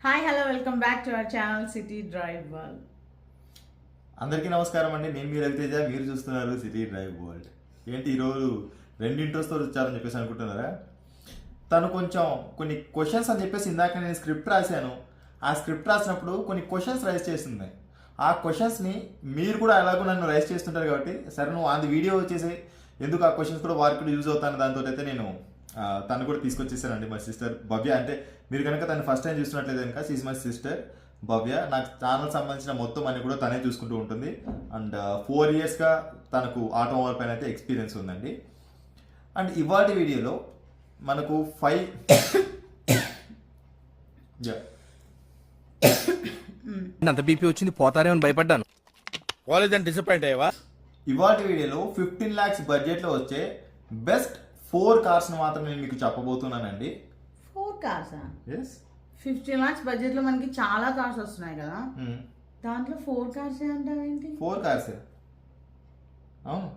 Hi hello welcome back to our channel city drive world. అందరికీ నమస్కారం అండి. నేను మీ రవితేజ, మీరు చూస్తున్నారు సిటీ డ్రైవ్ వరల్డ్. ఏంటి ఈరోజు రెండు ఇంట్రెస్ట్తో వచ్చారని చెప్పేసి అనుకుంటున్నారా? తను కొంచెం కొన్ని క్వశ్చన్స్ అని చెప్పేసి ఇందాక నేను స్క్రిప్ట్ రాశాను. ఆ స్క్రిప్ట్ రాసినప్పుడు కొన్ని క్వశ్చన్స్ రైజ్ చేస్తుంది. ఆ క్వశ్చన్స్ని మీరు కూడా ఎలాగో నన్ను రైజ్ చేస్తుంటారు కాబట్టి సరే నువ్వు అది వీడియో వచ్చేసి ఎందుకు ఆ క్వశ్చన్స్ కూడా వారికి కూడా యూజ్ అవుతాను దాంతో అయితే నేను తను కూడా తీసుకొచ్చేసానండి. మా సిస్టర్ భవ్య, అంటే మీరు కనుక తను ఫస్ట్ టైం చూస్తున్నట్లయితే కనుక షీఈ్ మై సిస్టర్ భవ్య. నాకు ఛానల్ సంబంధించిన మొత్తం అన్ని కూడా తనే చూసుకుంటూ ఉంటుంది. అండ్ 4 yearsగా తనకు ఆటోమొబైల్ పైన అయితే ఎక్స్పీరియన్స్ ఉందండి. అండ్ ఇవాటి వీడియోలో మనకు 5 అంత బీపీ వచ్చింది పోతారేమని భయపడ్డాను. కాలేజ్ డిసప్పాయింట్ అయ్యావా? ఇవాటి వీడియోలో 15 lakhs బడ్జెట్లో వచ్చే బెస్ట్ 4 cars మాత్రం నేను మీకు చెప్పబోతున్నానండి. 4 కార్సా? ఎస్, 50 lakhs బడ్జెట్ లో మనకి చాలా కార్స్ వస్తున్నాయి కదా, దాంట్లో 4 కార్స్ అంటావేంటి? 4 cars అవును,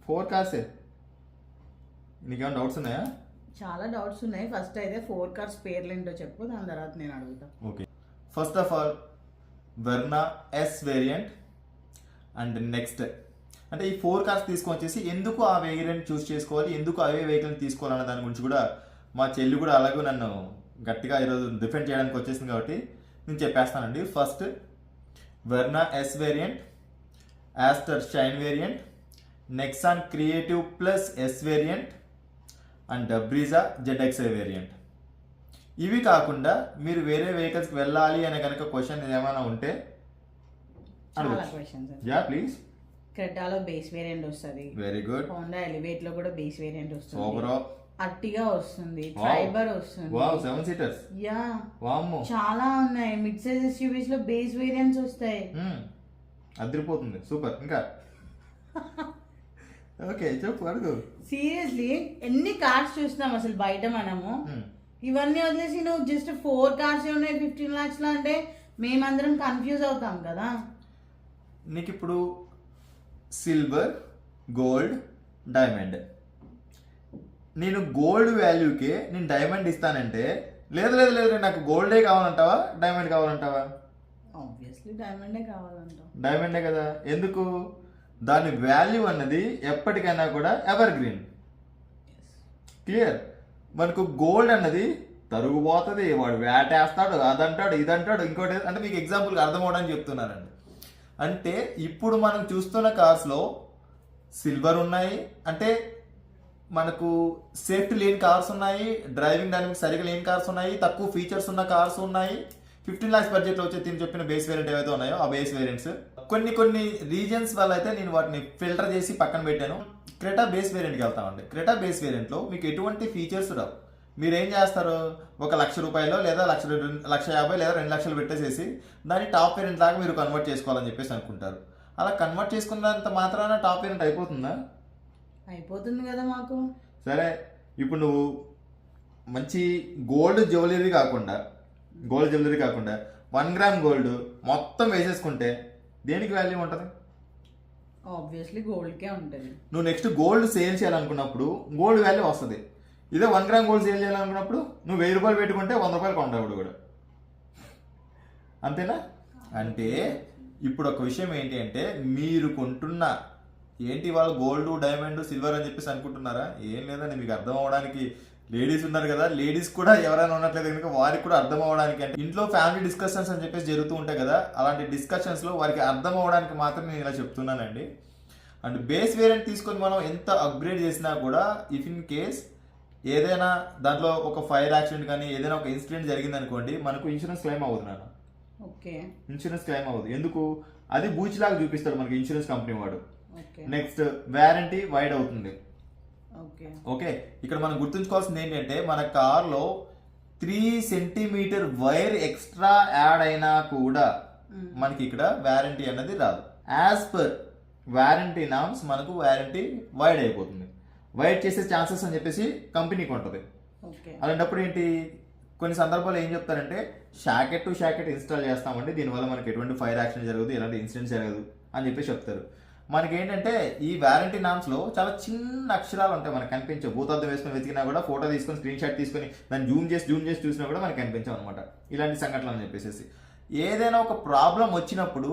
4 cars. నీకేమైనా డౌట్స్ ఉన్నాయా? చాలా డౌట్స్ ఉన్నాయి. ఫస్ట్ అయితే 4 కార్స్ పేర్లు ఏంటో చెప్పు, దాని తర్వాత నేను అడుగుతా. Okay, first of all Verna S variant. And next అంటే ఈ 4 cars తీసుకొచ్చేసి ఎందుకు ఆ వేరియంట్ చూస్ చేసుకోవాలి, ఎందుకు అవే వెహికల్ తీసుకోవాలన్న దాని గురించి కూడా మా చెల్లి కూడా అలాగే నన్ను గట్టిగా ఈరోజు డిఫెండ్ చేయడానికి వచ్చేసింది కాబట్టి నేను చెప్పేస్తానండి. First Verna S variant, Astor shine variant, Nexon creative plus S variant and Brezza ZXi variant. ఇవి కాకుండా మీరు వేరే వెహికల్స్కి వెళ్ళాలి అనే కనుక క్వశ్చన్ ఏమైనా ఉంటే చాలా క్వశ్చన్స్. Yeah please. క్రెటాలో బేస్ వేరియంట్ వస్తుంది, వెరీ గుడ్. హోండా ఎలివేట్ లో కూడా బేస్ వేరియంట్ వస్తుంది, సూపర్. అర్టిగా వస్తుంది, ట్రైబర్ వస్తుంది. Wow, 7 seaters. యా, వామ్మో, చాలా ఉన్నాయి. మిడ్ సైజ్ ఎస్యూవీస్ లో బేస్ వేరియంట్స్ వస్తాయి. అదిరిపోతుంది, సూపర్. ఇంకా ఓకే చెప్పు, అడుగు. సీరియస్లీ ఎన్ని కార్స్ చూస్తున్నాం అసలు బయట మనము. ఇవన్నీ వదిలేసి నువ్వు జస్ట్ 4 కార్స్ ఉన్నాయి 15 lakhs లో అంటే మేమందరం కన్ఫ్యూజ్ అవుతాం కదా. నీకు ఇప్పుడు సిల్వర్, గోల్డ్, డైమండ్. నేను గోల్డ్ వాల్యూకే నేను డైమండ్ ఇస్తానంటే లేదు లేదు లేదు నాకు గోల్డే కావాలంటావా, డైమండ్ కావాలంటావా? ఆబ్వియస్లీ డైమండే కావాలంటాం. డైమండే కదా. ఎందుకు? దాని వాల్యూ అన్నది ఎప్పటికైనా కూడా ఎవర్ గ్రీన్. క్లియర్. మనకు గోల్డ్ అన్నది తరుగుపోతుంది, వాడు వేటేస్తాడు, అదంటాడు ఇదంటాడు ఇంకోటి. అంటే మీకు ఎగ్జాంపుల్గా అర్థం అవడానికి చెప్తున్నానండి. అంటే ఇప్పుడు మనం చూస్తున్న కార్స్లో సిల్వర్ ఉన్నాయి, అంటే మనకు సేఫ్టీ లేని కార్స్ ఉన్నాయి, డ్రైవింగ్ డైనమిక్స్ సరిగా లేని కార్స్ ఉన్నాయి, తక్కువ ఫీచర్స్ ఉన్న కార్స్ ఉన్నాయి. 15 lakhs బడ్జెట్లో వచ్చే తిని చెప్పిన బేస్ వేరియంట్ ఏవైతే ఉన్నాయో ఆ బేస్ వేరియంట్స్ కొన్ని రీజన్స్ వల్ల అయితే నేను వాటిని ఫిల్టర్ చేసి పక్కన పెట్టాను. క్రెటా బేస్ వేరియంట్కి వెళ్తామండి. క్రెటా బేస్ వేరియంట్లో మీకు ఎటువంటి ఫీచర్స్ రావు. మీరు ఏం చేస్తారు, 1,00,000 రూపాయలు లేదా 1,50,000 లేదా 2 లక్షలు పెట్టేసేసి దాన్ని టాప్ వేరియంట్ లాగా మీరు కన్వర్ట్ చేసుకోవాలని చెప్పేసి అనుకుంటారు. అలా కన్వర్ట్ చేసుకున్నంత మాత్రాన టాప్ వేరియంట్ అయిపోతుందా? అయిపోతుంది కదా మాకు. సరే, ఇప్పుడు నువ్వు మంచి గోల్డ్ జ్యువెలరీ కాకుండా 1 gram గోల్డ్ మొత్తం వేసేసుకుంటే దేనికి వాల్యూ ఉంటుంది? ఆబ్వియస్లీ గోల్డ్కే ఉంటుంది. నువ్వు నెక్స్ట్ గోల్డ్ సేల్ చేయాలనుకున్నప్పుడు గోల్డ్ వాల్యూ వస్తుంది. ఇదే 1 gram గోల్డ్ సేల్ చేయాలనుకున్నప్పుడు నువ్వు 1000 రూపాయలు పెట్టుకుంటే 100 రూపాయలు కొంటావు కూడా. అంతేనా? అంటే ఇప్పుడు ఒక విషయం ఏంటి అంటే మీరు కొంటున్న ఏంటి వాళ్ళు గోల్డ్, డైమండ్, సిల్వర్ అని చెప్పేసి అనుకుంటున్నారా? ఏం లేదండి, మీకు అర్థం అవ్వడానికి లేడీస్ ఉన్నారు కదా, లేడీస్ కూడా ఎవరైనా ఉన్నట్లయితే కనుక వారికి కూడా అర్థం అవ్వడానికి, అంటే ఇంట్లో ఫ్యామిలీ డిస్కషన్స్ అని చెప్పేసి జరుగుతూ ఉంటాయి కదా, అలాంటి డిస్కషన్స్లో వారికి అర్థం అవ్వడానికి మాత్రం నేను ఇలా చెప్తున్నానండి. అండ్ బేస్ వేరియంట్ తీసుకొని మనం ఎంత అప్గ్రేడ్ చేసినా కూడా ఇఫ్ ఇన్ కేస్ ఏదైనా దాంట్లో ఒక ఫైర్ యాక్సిడెంట్ కానీ ఏదైనా ఒక ఇన్సిడెంట్ జరిగింది అనుకోండి, మనకు ఇన్సూరెన్స్ క్లెయిమ్ అవుతున్నాను. ఓకే, ఇన్సూరెన్స్ క్లెయిమ్ అవ్వదు. ఎందుకు? అది బూచిలాగా చూపిస్తాడు మనకి ఇన్సూరెన్స్ కంపెనీ వాడు. ఓకే, నెక్స్ట్ వారంటీ వైడ్ అవుతుంది. ఓకే ఓకే, ఇక్కడ మనం గుర్తుంచుకోవాల్సింది ఏంటంటే మన కార్లో 3 centimeter వైర్ ఎక్స్ట్రా యాడ్ అయినా కూడా మనకి ఇక్కడ వారంటీ అన్నది రాదు. యాజ్ పర్ వారంటీ నామ్స్ మనకు వారంటీ వైడ్ అయిపోతుంది. వైడ్ చేసే ఛాన్సెస్ అని చెప్పేసి కంపెనీకి ఉంటుంది. అలాంటప్పుడు ఏంటి, కొన్ని సందర్భాలు ఏం చెప్తారంటే షాకెట్ టు షాకెట్ ఇన్స్టాల్ చేస్తామండి, దీనివల్ల మనకి ఎటువంటి ఫైర్ యాక్సిడెంట్ జరగదు, ఎలాంటి ఇన్సిడెంట్ జరగదు అని చెప్పేసి చెప్తారు. మనకి ఏంటంటే ఈ వారంటీ నామ్స్లో చాలా చిన్న అక్షరాలు ఉంటాయి, మనకు కనిపించవు. భూతార్థం వేసుకొని వెతికినా కూడా, ఫోటో తీసుకొని స్క్రీన్ షాట్ తీసుకొని దాన్ని జూమ్ చేసి చూసినా కూడా మనకు కనిపించవు అనమాట ఇలాంటి సంఘటనలు అని చెప్పేసి. ఏదైనా ఒక ప్రాబ్లం వచ్చినప్పుడు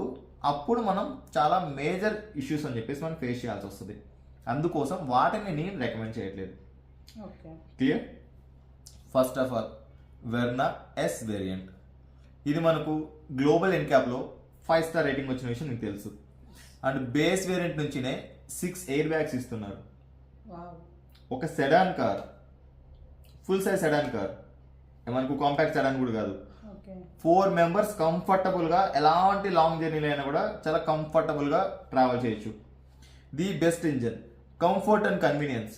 అప్పుడు మనం చాలా మేజర్ ఇష్యూస్ అని చెప్పేసి మనం ఫేస్ చేయాల్సి వస్తుంది. అందుకోసం వాటిని నేను రికమెండ్ చేయట్లేదు. Okay, clear? First of all Verna S variant, ఇది మనకు గ్లోబల్ ఎన్క్యాప్లో 5 స్టార్ రేటింగ్ వచ్చిన విషయం మీకు తెలుసు. అండ్ బేస్ వేరియంట్ నుంచినే 6 ఎయిర్ బ్యాగ్స్ ఇస్తున్నారు. ఒక sedan car, full size sedan car, మనకు కాంపాక్ట్ సెడాన్ కూడా కాదు. 4 మెంబర్స్ కంఫర్టబుల్గా ఎలాంటి లాంగ్ జర్నీలో అయినా కూడా చాలా కంఫర్టబుల్గా ట్రావెల్ చేయొచ్చు. The best engine, comfort and convenience,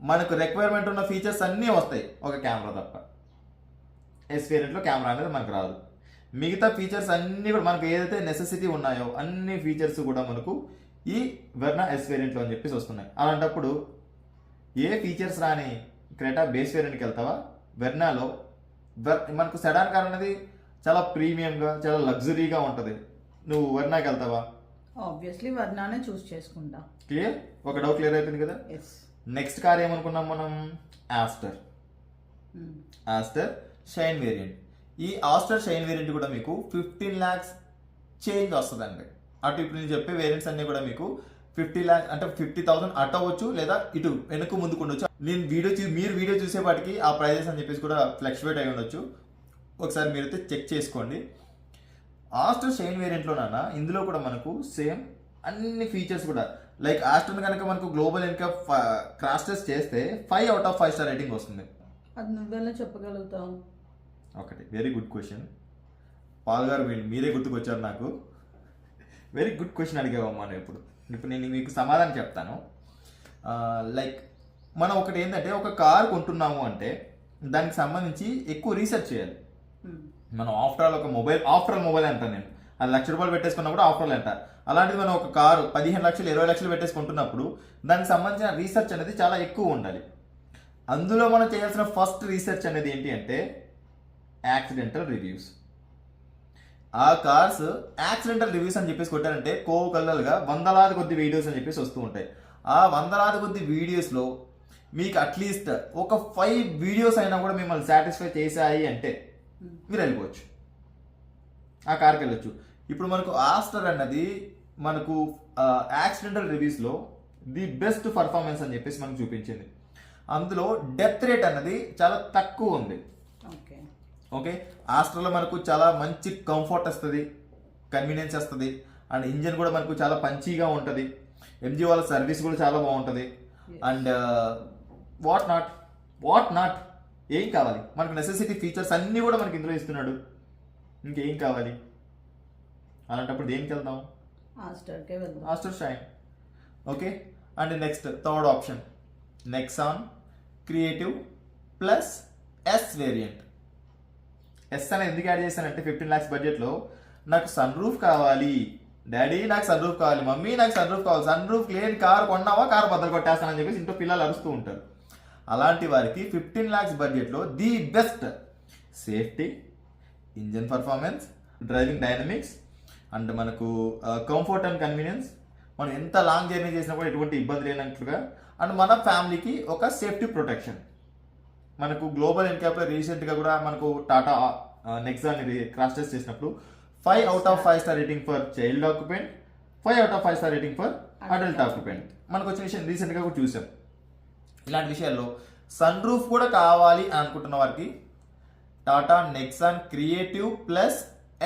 మనకు రిక్వైర్మెంట్ ఉన్న ఫీచర్స్ అన్నీ వస్తాయి, ఒక కెమెరా తప్ప. ఎస్ వేరియంట్లో కెమెరా అనేది మనకు రాదు. మిగతా ఫీచర్స్ అన్నీ కూడా మనకు ఏదైతే నెసెసిటీ ఉన్నాయో అన్ని ఫీచర్స్ కూడా మనకు ఈ వెర్నా ఎస్ వేరియంట్లో అని చెప్పేసి వస్తున్నాయి. అలాంటప్పుడు ఏ ఫీచర్స్ రాని క్రెటా బేస్ వేరియంట్కి వెళ్తావా? వెర్నాలో మనకు సెడాన్ కార్ అనేది చాలా ప్రీమియంగా, చాలా లగ్జరీగా ఉంటుంది. నువ్వు వెర్నాకి వెళ్తావా? ఆబ్వియస్లీ వర్నానే చూస్ చేసుకుంటా. క్లియర్? ఒక డౌట్ క్లియర్ అయిపోయింది కదా. నెక్స్ట్ కార్ ఏమనుకున్నాం మనం? Aster shine variant. ఈ ఆస్టర్ షైన్ వేరియంట్ కూడా మీకు 15 lakhs చేంజ్ వస్తుందండి. అటు ఇప్పుడు నేను చెప్పే వేరియంట్స్ అన్ని కూడా మీకు 50 lakhs అంటే 50,000 అటు అవ్వచ్చు, లేదా ఇటు వెనక్కు ముందుకు ఉండొచ్చు. నేను మీరు వీడియో చూసేపాటికి ఆ ప్రైజెస్ అని చెప్పేసి కూడా ఫ్లక్చువేట్ అయి ఉండొచ్చు. ఒకసారి మీరైతే చెక్ చేసుకోండి. ఆస్టర్ షైన్ వేరియంట్లో నాన్న ఇందులో కూడా మనకు సేమ్ అన్ని ఫీచర్స్ కూడా లైక్ ఆస్టర్ కనుక మనకు గ్లోబల్ ఇంకా క్రాష్ టెస్ట్ చేస్తే 5 out of 5 స్టార్ రేటింగ్ వస్తుంది. అది నువ్వెలా చెప్పగలుగుతావు? ఒకటి వెరీ గుడ్ క్వశ్చన్. పాల్ గారు మీరే గుర్తుకొచ్చారు నాకు. వెరీ గుడ్ క్వశ్చన్ అడిగావమ్మా. ఇప్పుడు నేను మీకు సమాధానం చెప్తాను. లైక్ మనం ఒకటి ఏంటంటే ఒక కార్ కొంటున్నాము అంటే దానికి సంబంధించి ఎక్కువ రీసెర్చ్ చేయాలి. మనం ఆఫ్టర్ ఆల్ మొబైల్ అంటాను నేను, అది ₹1,00,000 పెట్టేసుకున్నా కూడా ఆఫ్టర్ ఆల్ అంట. అలాంటిది మనం ఒక కారు 15 లక్షలు 20 లక్షలు పెట్టేసుకుంటున్నప్పుడు దానికి సంబంధించిన రీసెర్చ్ అనేది చాలా ఎక్కువ ఉండాలి. అందులో మనం చేయాల్సిన ఫస్ట్ రీసెర్చ్ అనేది ఏంటి అంటే యాక్సిడెంటల్ రివ్యూస్. ఆ కార్స్ యాక్సిడెంటల్ రివ్యూస్ అని చెప్పేసి కొట్టారంటే కోవు కళ్ళలుగా వందలాది కొద్ది వీడియోస్ అని చెప్పేసి వస్తూ ఉంటాయి. ఆ వందలాది కొద్ది వీడియోస్లో మీకు అట్లీస్ట్ ఒక 5 వీడియోస్ అయినా కూడా మిమ్మల్ని సాటిస్ఫై చేశాయి అంటే మీరు వెళ్ళిపోవచ్చు, ఆ కార్కి వెళ్ళొచ్చు. ఇప్పుడు మనకు ఆస్టర్ అన్నది మనకు యాక్సిడెంటల్ రివ్యూస్లో ది బెస్ట్ పర్ఫార్మెన్స్ అని చెప్పేసి మనకు చూపించింది. అందులో డెత్ రేట్ అన్నది చాలా తక్కువ ఉంది. ఓకే, ఆస్టర్లో మనకు చాలా మంచి కంఫర్ట్ వస్తుంది, కన్వీనియన్స్ వస్తుంది, అండ్ ఇంజన్ కూడా మనకు చాలా పంచీగా ఉంటుంది. ఎంజీ వాళ్ళ సర్వీస్ కూడా చాలా బాగుంటుంది. అండ్ వాట్ నాట్ ఏం కావాలి మనకు? నెసెసిటీ ఫీచర్స్ అన్నీ కూడా మనకి ఇందులో ఇస్తున్నాడు. ఇంకేం కావాలి? అలాంటప్పుడు దేనికి వెళ్దాం? Astor shine. Okay, and next third option Nexon creative plus S variant. S అని ఎందుకు యాడ్ చేశానంటే 15 lakhs బడ్జెట్లో నాకు సన్ రూఫ్ కావాలి డాడీ, నాకు సన్ రూఫ్ కావాలి, మమ్మీ నాకు సన్ రూఫ్ కావాలి, సన్ రూఫ్ లేని కారు కొన్నావా, కారు బద్దలు కొట్టేస్తానని చెప్పేసి ఇంట్లో పిల్లలు అరుస్తూ ఉంటారు. అలాంటి వారికి 15 lakhs బడ్జెట్లో the best safety, engine performance, driving dynamics and మనకు కంఫర్ట్ అండ్ కన్వీనియన్స్, మనం ఎంత లాంగ్ జర్నీ చేసినా కూడా ఎటువంటి ఇబ్బంది లేనట్లుగా, అండ్ మన ఫ్యామిలీకి ఒక సేఫ్టీ ప్రొటెక్షన్. మనకు గ్లోబల్ ఎన్క్యాప్లో రీసెంట్గా కూడా మనకు టాటా నెక్సాన్ క్రాష్ టెస్ట్ చేసినప్పుడు 5 out of 5 star rating for child occupant, 5 out of 5 star rating for adult occupant మనకు వచ్చిన విషయం రీసెంట్గా కూడా చూసాం. ఇలాంటి విషయాల్లో సన్ రూఫ్ కూడా కావాలి అని అనుకుంటున్న వారికి Tata Nexon creative plus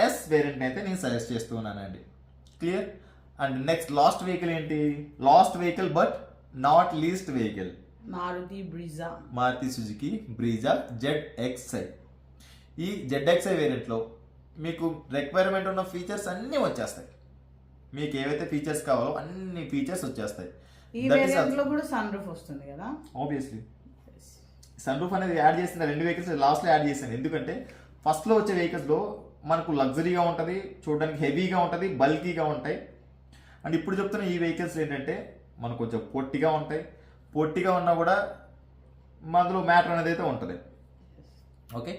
S variant అయితే నేను సజెస్ట్ చేస్తూ ఉన్నానండి. Clear? And next last vehicle ఏంటి? Last vehicle but not least vehicle Maruti Suzuki Brezza ZXi. ఈ ZXi వేరియంట్లో మీకు రిక్వైర్మెంట్ ఉన్న ఫీచర్స్ అన్నీ వచ్చేస్తాయి. మీకు ఏవైతే ఫీచర్స్ కావాలో అన్ని ఫీచర్స్ వచ్చేస్తాయి. ఈ వేరియంట్లో కూడా సన్ రూఫ్ వస్తుంది కదా. ఆబ్వియస్లీ సన్ రూఫ్ అనేది యాడ్ చేసిన 2 వెహికల్స్ లాస్ట్లో యాడ్ చేశాను. ఎందుకంటే ఫస్ట్లో వచ్చే వెహికల్స్లో మనకు లగ్జరీగా ఉంటుంది, చూడడానికి హెవీగా ఉంటుంది, బల్కీగా ఉంటాయి. అండ్ ఇప్పుడు చెప్తున్న ఈ వెహికల్స్ ఏంటంటే మనకు కొంచెం పొట్టిగా ఉంటాయి. పొట్టిగా ఉన్నా కూడా అందులో మ్యాటర్ అనేది అయితే ఉంటుంది. ఓకే,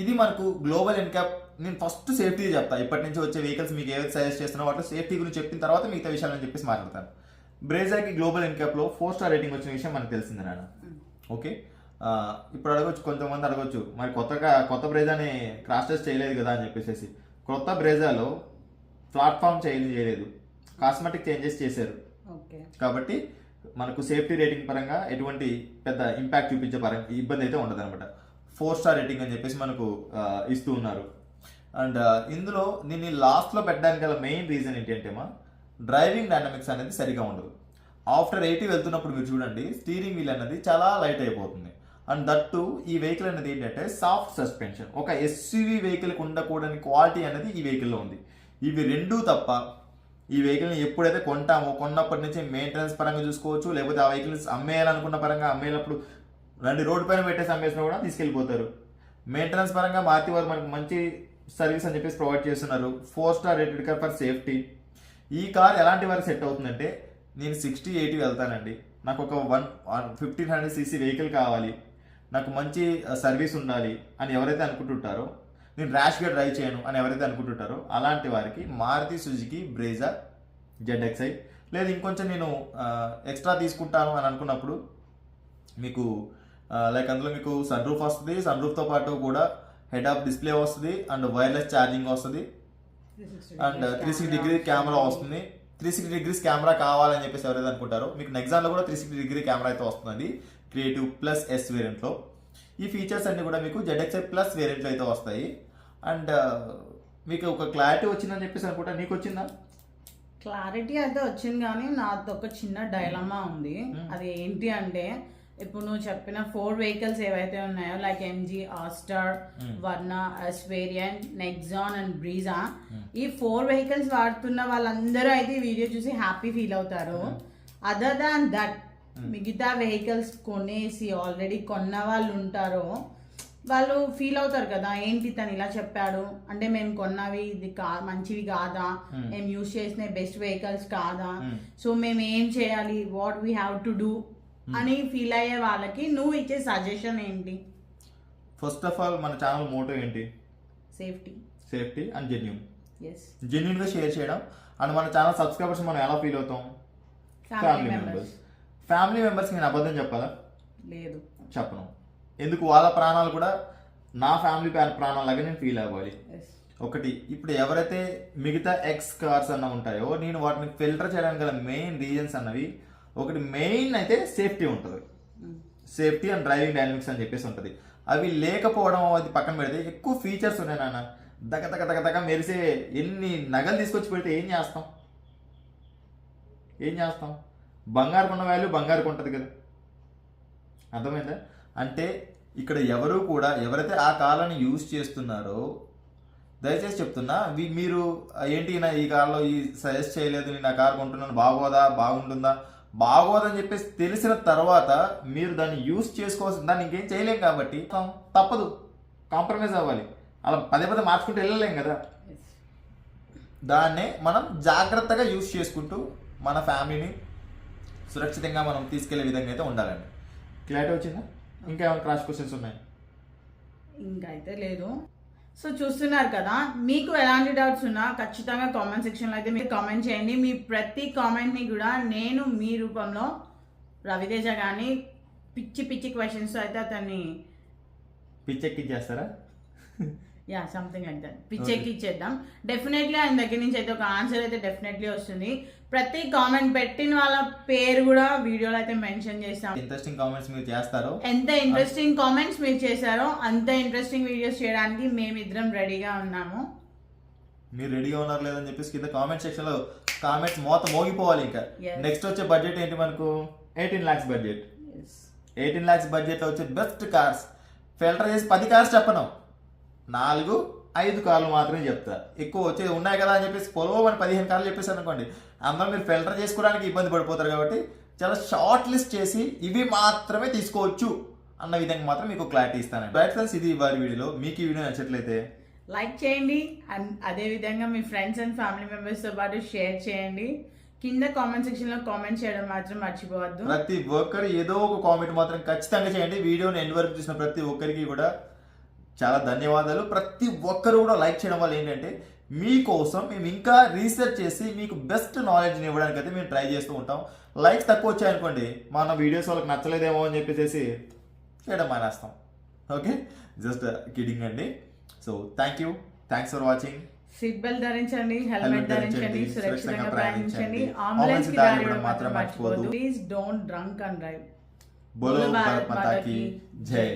ఇది మనకు గ్లోబల్ ఎన్క్యాప్. నేను ఫస్ట్ సేఫ్టీ చెప్తా. ఇప్పటి నుంచి వచ్చే వెహికల్స్ మీకు ఏవైతే సజెస్ట్ చేస్తున్నా వాటిలో సేఫ్టీ గురించి చెప్పిన తర్వాత మిగతా విషయాలని చెప్పేసి మాట్లాడతాను. బ్రేజాకి గ్లోబల్ ఎన్క్యాప్లో 4 స్టార్ రేటింగ్ వచ్చిన విషయం మనకు తెలిసింది నాన్న. ఓకే, ఇప్పుడు అడగొచ్చు, కొంతమంది అడగొచ్చు మరి కొత్త బ్రేజాని క్రాష్ టెస్ట్ చేయలేదు కదా అని చెప్పేసి. కొత్త బ్రేజాలో ప్లాట్ఫామ్ చేయలేదు, కాస్మెటిక్ చేంజెస్ చేశారు. కాబట్టి మనకు సేఫ్టీ రేటింగ్ పరంగా ఎటువంటి పెద్ద ఇంపాక్ట్ చూపించే పరంగా ఇబ్బంది అయితే ఉండదు అనమాట. 4 స్టార్ రేటింగ్ అని చెప్పేసి మనకు ఇస్తూ ఉన్నారు. అండ్ ఇందులో దీన్ని లాస్ట్లో పెట్టడానికి గల మెయిన్ రీజన్ ఏంటంటేమా డ్రైవింగ్ డైనమిక్స్ అనేది సరిగా ఉండదు. ఆఫ్టర్ 80 వెళ్తున్నప్పుడు మీరు చూడండి స్టీరింగ్ వీల్ అనేది చాలా లైట్ అయిపోతుంది. అండ్ దట్టు ఈ వెహికల్ అనేది ఏంటంటే సాఫ్ట్ సస్పెన్షన్. ఒక ఎస్యూవీ వెహికల్కి ఉండకూడని క్వాలిటీ అనేది ఈ వెహికల్లో ఉంది. ఇవి రెండూ తప్ప ఈ వెహికల్ని ఎప్పుడైతే కొన్నప్పటి నుంచి మెయింటెనెన్స్ పరంగా చూసుకోవచ్చు, లేకపోతే ఆ వెహికల్స్ అమ్మేయాలనుకున్న పరంగా అమ్మేటప్పుడు రోడ్డు పైన పెట్టేసి అమ్మేసినా కూడా తీసుకెళ్ళిపోతారు. మెయింటెనెన్స్ పరంగా మారుతి వారు మనకు మంచి సర్వీస్ అని చెప్పేసి ప్రొవైడ్ చేస్తున్నారు. 4 star rated car for safety. ఈ కార్ ఎలాంటి వరకు సెట్ అవుతుందంటే నేను 60-80 వెళ్తానండి, నాకు ఒక 1500 cc వెహికల్ కావాలి, నాకు మంచి సర్వీస్ ఉండాలి అని ఎవరైతే అనుకుంటుంటారో, నేను ర్యాష్గా డ్రైవ్ చేయను అని ఎవరైతే అనుకుంటుంటారో అలాంటి వారికి మారుతి సుజుకి బ్రేజా ZXi లేదు ఇంకొంచెం నేను ఎక్స్ట్రా తీసుకుంటాను అని అనుకున్నప్పుడు మీకు లైక్ అందులో మీకు సన్ రూఫ్ వస్తుంది. సన్ రూఫ్తో పాటు కూడా హెడ్ ఆఫ్ డిస్ప్లే వస్తుంది అండ్ వైర్లెస్ ఛార్జింగ్ వస్తుంది అండ్ 360 డిగ్రీ కెమెరా వస్తుంది. 360 డిగ్రీస్ కెమెరా కావాలని చెప్పేసి ఎవరైతే అనుకుంటారో మీకు నెక్సాన్లో కూడా 360 డిగ్రీ కెమెరా అయితే వస్తుంది క్రియేటివ్ ప్లస్ S వేరియంట్లో. ఈ ఫీచర్స్ అన్ని కూడా మీకు ZXi ప్లస్ వేరియంట్లో అయితే వస్తాయి. అండ్ మీకు ఒక క్లారిటీ వచ్చిందని చెప్పేసి అనుకుంటా. నీకు వచ్చిందా? క్లారిటీ అయితే వచ్చింది, కానీ నాది ఒక చిన్న డైలమా ఉంది. అది ఏంటి అంటే ఇప్పుడు నువ్వు చెప్పిన 4 వెహికల్స్ ఏవైతే ఉన్నాయో like MG, Astor, Verna, S variant, Nexon and Brezza, ఈ 4 వెహికల్స్ వాడుతున్న వాళ్ళందరూ అయితే ఈ వీడియో చూసి హ్యాపీ ఫీల్ అవుతారు. అదర్ దాన్ దట్ మిగతా వెహికల్స్ కొనేసి ఆల్రెడీ కొన్న వాళ్ళు ఉంటారో వాళ్ళు ఫీల్ అవుతారు కదా, ఏంటి తను ఇలా చెప్పాడు అంటే మేము కొన్నవి ఇది మంచివి కాదా, మేము యూజ్ చేసిన బెస్ట్ వెహికల్స్ కాదా, సో మేము ఏం చేయాలి, what we have to do అని ఫీల్ అయ్యే వాళ్ళకి నువ్వు ఇచ్చే సజెషన్ ఏంటి? ఫస్ట్ ఆఫ్ ఆల్ మన ఛానల్ మోటో ఏంటి? సేఫ్టీ అండ్ జెన్యూన్ గా షేర్ చేయడం. అండ్ మన ఛానల్ సబ్స్క్రైబర్స్ మనం ఎలా ఫీల్ అవుతాం? ఫ్యామిలీ మెంబర్స్ నేను అబద్ధం చెప్పాలా? లేదు, చెప్పను. ఎందుకు? వాళ్ళ ప్రాణాలు కూడా నా ఫ్యామిలీ ప్రాణాలాగా నేను ఫీల్ అవ్వాలి. ఒకటి, ఇప్పుడు ఎవరైతే మిగతా ఎక్స్ కార్స్ అన్న ఉంటాయో నేను వాటిని ఫిల్టర్ చేయడానికి గల మెయిన్ రీజన్స్ అన్నవి, ఒకటి మెయిన్ అయితే సేఫ్టీ ఉంటుంది. సేఫ్టీ అండ్ డ్రైవింగ్ డైనమిక్స్ అని చెప్పేసి ఉంటుంది. అవి లేకపోవడం అది పక్కన పెడితే ఎక్కువ ఫీచర్స్ ఉన్నాయి నాన్న. దగ మెరిసే ఎన్ని నగలు తీసుకొచ్చి పెడితే ఏం చేస్తాం? బంగారు కొన్న వాల్యూ బంగారుకు ఉంటుంది కదా, అర్థమైందా? అంటే ఇక్కడ ఎవరు కూడా ఎవరైతే ఆ కార్లను యూజ్ చేస్తున్నారో దయచేసి చెప్తున్నా, మీరు ఏంటి నా ఈ కార్లో ఈ సజెస్ట్ చేయలేదు, నేను ఆ కార్ కొంటున్నాను, బాగుంటుందా బాగోదని చెప్పేసి తెలిసిన తర్వాత మీరు దాన్ని యూజ్ చేసుకోవాల్సిన దాన్ని ఇంకేం చేయలేం కాబట్టి తప్పదు, కాంప్రమైజ్ అవ్వాలి. అలా పదే మార్చుకుంటూ వెళ్ళలేం కదా. దాన్నే మనం జాగ్రత్తగా యూజ్ చేసుకుంటూ మన ఫ్యామిలీని సురక్షితంగా మనం తీసుకెళ్లే విధంగా అయితే ఉండాలండి. క్లారిటీ వచ్చిందా? ఇంకేమైనా క్రాష్ క్వశ్చన్స్ ఉన్నాయి? ఇంకా అయితే లేదు. సో చూస్తున్నారు కదా, మీకు ఎలాంటి డౌట్స్ ఉన్నా ఖచ్చితంగా కామెంట్ సెక్షన్లో అయితే మీరు కామెంట్ చేయండి. మీ ప్రతి కామెంట్ని కూడా నేను మీ రూపంలో రవితేజ కానీ పిచ్చి క్వశ్చన్స్ అయితే అతన్ని పిచ్చెక్కిచ్చేస్తారా? Yeah, something like that. పిచ్చెక్కిచ్చేద్దాం. డెఫినెట్లీ ఆయన దగ్గర నుంచి అయితే ఒక ఆన్సర్ అయితే డెఫినెట్లీ వస్తుంది. ప్రతి కామెంట్ పెట్టిన వాళ్ళ పేరు కూడా వీడియోలో అయితే మెన్షన్ చేస్తాం. ఇంట్రెస్టింగ్ కామెంట్స్ మీరు చేస్తారో, ఎంత ఇంట్రెస్టింగ్ కామెంట్స్ మీరు చేశారో అంత ఇంట్రెస్టింగ్ వీడియోస్ చేయడానికి మేమిద్దరం రెడీగా ఉన్నాము. మీరు రెడీగా ఉన్నారు లేదని చెప్పేసి కింద కామెంట్ సెక్షన్ లో కామెంట్స్ మోగిపోవాలి. ఇంకా నెక్స్ట్ వచ్చే బడ్జెట్ ఏంటి మనకు? 18 lakhs బడ్జెట్. 18 lakhs బడ్జెట్ లో వచ్చే బెస్ట్ కార్స్ ఫిల్టర్ చేసి 10 కార్స్ చెప్పను, 4-5 కార్లు మాత్రమే చెప్తా. ఎక్కువ వచ్చేది ఉన్నాయి కదా అని చెప్పేసి పొలవని 15 కార్లు చెప్పేసి అనుకోండి, అందరూ మీరు ఫిల్టర్ చేసుకోవడానికి ఇబ్బంది పడిపోతారు. కాబట్టి చాలా షార్ట్ లిస్ట్ చేసి ఇవి మాత్రమే తీసుకోవచ్చు అన్న విధంగా మాత్రం మీకు క్లారిటీ ఇస్తాను. రైట్ ఫ్రెండ్స్, ఇది ఇవాళ వీడియోలో. మీకు ఈ వీడియో నచ్చట్లయితే లైక్ చేయండి అండ్ అదేవిధంగా మీ ఫ్రెండ్స్ అండ్ ఫ్యామిలీ మెంబర్స్తో పాటు షేర్ చేయండి. కింద కామెంట్ సెక్షన్లో కామెంట్ చేయడం మాత్రం మర్చిపోవద్దు. ప్రతి ఒక్కరు ఏదో ఒక కామెంట్ మాత్రం ఖచ్చితంగా చేయండి. వీడియోని ఎండ్ వరకు చూసిన ప్రతి ఒక్కరికి కూడా చాలా ధన్యవాదాలు. ప్రతి ఒక్కరు కూడా లైక్ చేయడం వల్ల ఏంటంటే మీకోసం మేము ఇంకా రీసెర్చ్ చేసి మీకు బెస్ట్ నాలెడ్జ్ని ఇవ్వడానికి అయితే మేము ట్రై చేస్తూ ఉంటాం. లైక్స్ తక్కువ వచ్చాయనుకోండి, మన వీడియోస్ వాళ్ళకి నచ్చలేదేమో అని చెప్పేసి చేయడం మానేస్తాం. ఓకే, జస్ట్ కిడింగ్ అండి. So thanks for watching. Seat belt ధరించండి, హెల్మెట్ ధరించండి, సురక్షితంగా ప్రయాణించండి, అంబులెన్స్ అంబులెన్స్ కి దారి దారి ఇవ్వడం ఇవ్వడం మాత్రం మాత్రం మర్చిపోవద్దు. మర్చిపోవద్దు. Please don't drunk and drive. బోలో భారత్ మాతా కీ జై.